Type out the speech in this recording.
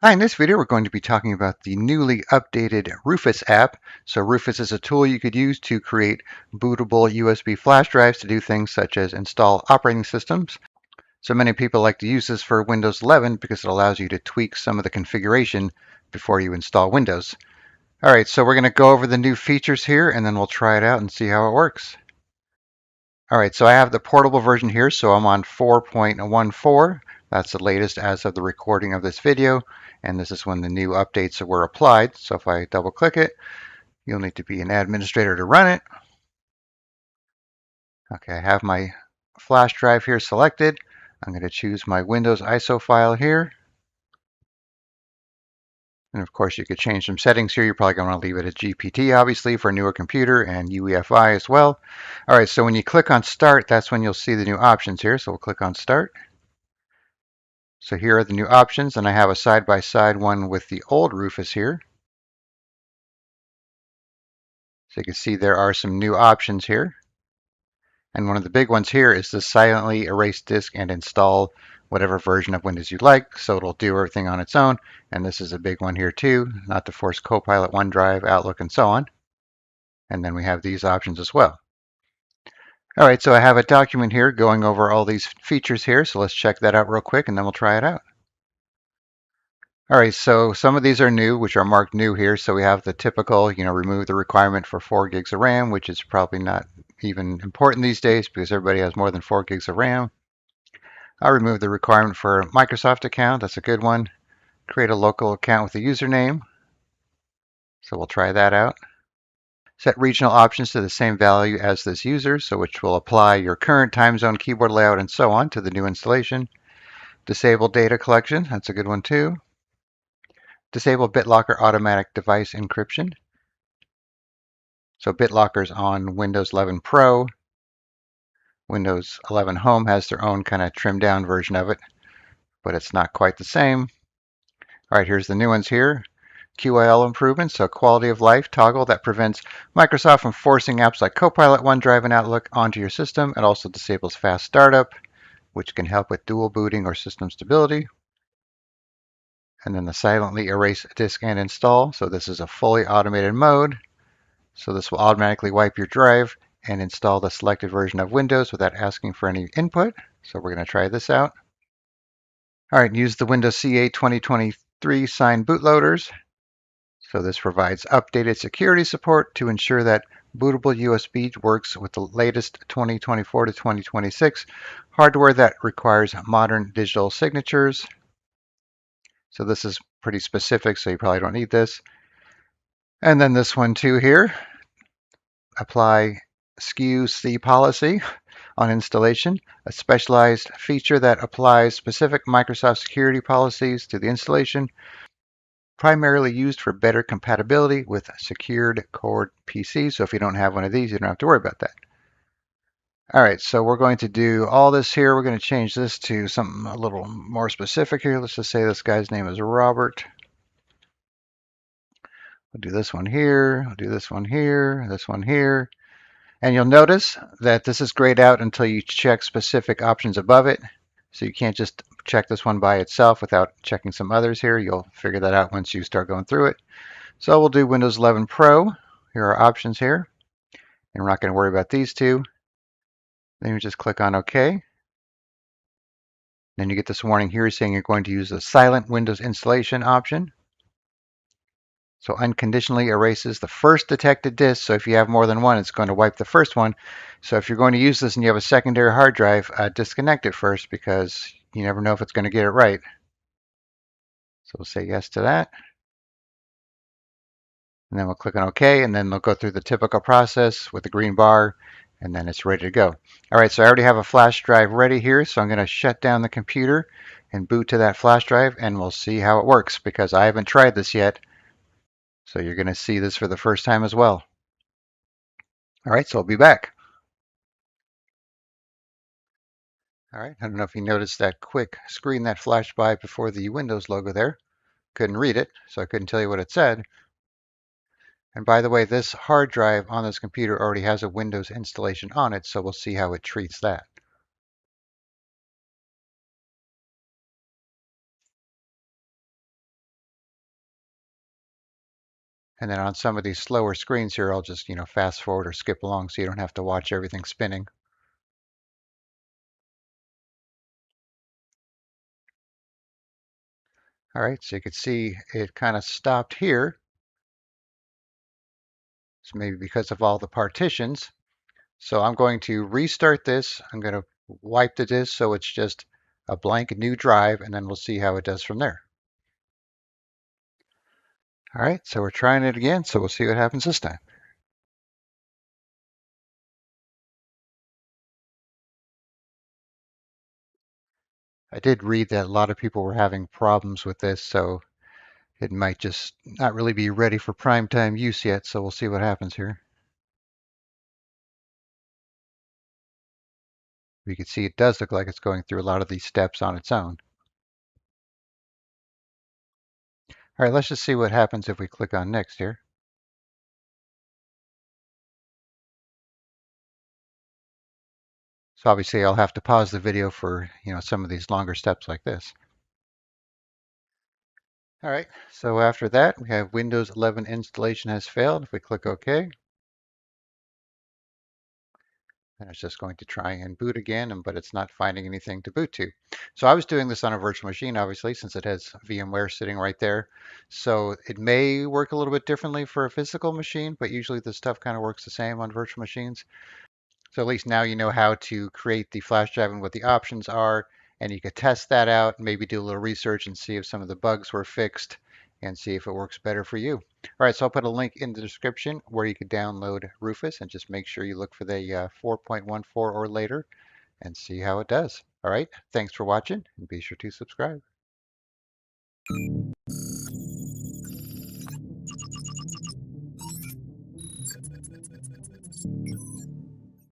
Hi, in this video we're going to be talking about the newly updated Rufus app. So Rufus is a tool you could use to create bootable USB flash drives to do things such as install operating systems. So many people like to use this for Windows 11 because it allows you to tweak some of the configuration before you install Windows. All right, so we're going to go over the new features here and then we'll try it out and see how it works. All right, so I have the portable version here, so I'm on 4.14. That's the latest as of the recording of this video, and this is when the new updates were applied. So if I double click it, you'll need to be an administrator to run it. Okay, I have my flash drive here selected. I'm going to choose my Windows ISO file here. And of course, you could change some settings here. You're probably going to want to leave it as GPT, obviously, for a newer computer, and UEFI as well. All right, so when you click on Start, that's when you'll see the new options here. So we'll click on Start. So here are the new options, and I have a side-by-side one with the old Rufus here. So you can see there are some new options here. And one of the big ones here is to silently erase disk and install whatever version of Windows you'd like. So it'll do everything on its own. And this is a big one here too, not to force Copilot, OneDrive, Outlook, and so on. And then we have these options as well. All right, so I have a document here going over all these features here. So let's check that out real quick and then we'll try it out. All right, so some of these are new, which are marked new here. So we have the typical, remove the requirement for 4 gigs of RAM, which is probably not even important these days because everybody has more than 4 gigs of RAM. I'll remove the requirement for a Microsoft account. That's a good one. Create a local account with a username. So we'll try that out. Set regional options to the same value as this user, so which will apply your current time zone, keyboard layout, and so on to the new installation. Disable data collection. That's a good one too. Disable BitLocker automatic device encryption. So BitLocker's on Windows 11 Pro. Windows 11 Home has their own kind of trimmed down version of it, but it's not quite the same. All right, here's the new ones here. QoL improvements, so quality of life toggle that prevents Microsoft from forcing apps like Copilot, OneDrive, and Outlook onto your system. It also disables fast startup, which can help with dual booting or system stability. And then the silently erase disk and install. So this is a fully automated mode. So this will automatically wipe your drive and install the selected version of Windows without asking for any input. So we're going to try this out. All right, use the Windows CA 2023 signed bootloaders. So this provides updated security support to ensure that bootable USB works with the latest 2024 to 2026 hardware that requires modern digital signatures. So this is pretty specific, so you probably don't need this. And then this one too here, apply SKU-C policy on installation, a specialized feature that applies specific Microsoft security policies to the installation, primarily used for better compatibility with secured core PCs. So if you don't have one of these, you don't have to worry about that. All right, so we're going to do all this here. We're going to change this to something a little more specific here. Let's just say this guy's name is Robert. We'll do this one here. I'll do this one here, this one here. And you'll notice that this is grayed out until you check specific options above it. So you can't just check this one by itself without checking some others here. You'll figure that out once you start going through it. So we'll do Windows 11 Pro. Here are options here. And we're not going to worry about these two. Then you just click on OK. Then you get this warning here saying you're going to use the silent Windows installation option. So unconditionally erases the first detected disk. So if you have more than one, it's going to wipe the first one. So if you're going to use this and you have a secondary hard drive, disconnect it first because you never know if it's going to get it right. So we'll say yes to that. And then we'll click on OK, and then they'll go through the typical process with the green bar, and then it's ready to go. All right, so I already have a flash drive ready here, so I'm going to shut down the computer and boot to that flash drive, and we'll see how it works because I haven't tried this yet. So you're going to see this for the first time as well. All right, so I'll be back. All right, I don't know if you noticed that quick screen that flashed by before the Windows logo there. Couldn't read it, so I couldn't tell you what it said. And by the way, this hard drive on this computer already has a Windows installation on it, so we'll see how it treats that. And then on some of these slower screens here, I'll just, fast forward or skip along so you don't have to watch everything spinning. All right, so you can see it kind of stopped here. So maybe because of all the partitions. So I'm going to restart this. I'm going to wipe the disk so it's just a blank new drive, and then we'll see how it does from there. All right, so we're trying it again, so we'll see what happens this time. I did read that a lot of people were having problems with this, so it might just not really be ready for prime time use yet, so we'll see what happens here. You can see it does look like it's going through a lot of these steps on its own. All right, let's just see what happens if we click on next here. So obviously I'll have to pause the video for, some of these longer steps like this. All right, so after that, we have Windows 11 installation has failed. If we click OK, then it's just going to try and boot again, but it's not finding anything to boot to. So I was doing this on a virtual machine, obviously, since it has VMware sitting right there. So it may work a little bit differently for a physical machine, but usually this stuff kind of works the same on virtual machines. So at least now you know how to create the flash drive and what the options are, and you could test that out, maybe do a little research and see if some of the bugs were fixed and see if it works better for you. All right, so I'll put a link in the description where you could download Rufus and just make sure you look for the 4.14 or later and see how it does. All right, thanks for watching and be sure to subscribe.